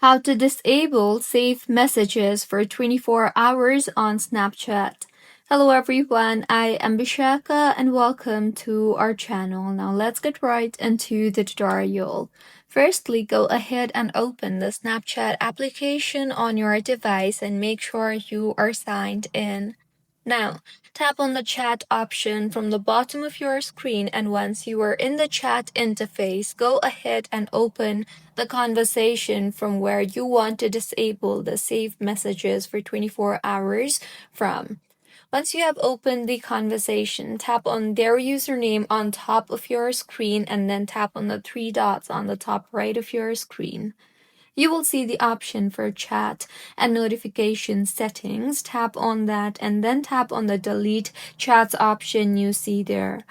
How to disable saved messages for 24 hours on Snapchat. Hello everyone, I am Bishaka and welcome to our channel. Now let's get right into the tutorial. Firstly, go ahead and open the Snapchat application on your device and make sure you are signed in. Now, tap on the chat option from the bottom of your screen, and once you are in the chat interface, go ahead and open the conversation from where you want to disable the saved messages for 24 hours from. Once you have opened the conversation, tap on their username on top of your screen and then tap on the three dots on the top right of your screen. You will see the option for chat and notification settings. Tap on that and then tap on the delete chats option you see there.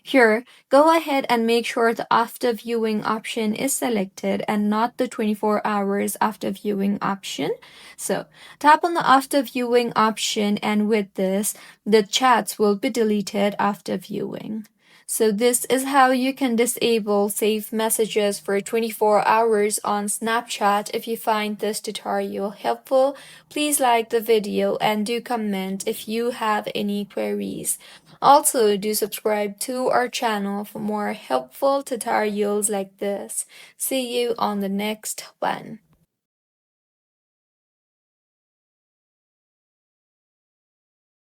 Here, go ahead and make sure the after viewing option is selected and not the 24 hours after viewing option. So, tap on the after viewing option, and with this, the chats will be deleted after viewing. So this is how you can disable saved messages for 24 hours on Snapchat. If you find this tutorial helpful, please like the video and do comment if you have any queries. Also, do subscribe to our channel for more helpful tutorials like this. See you on the next one.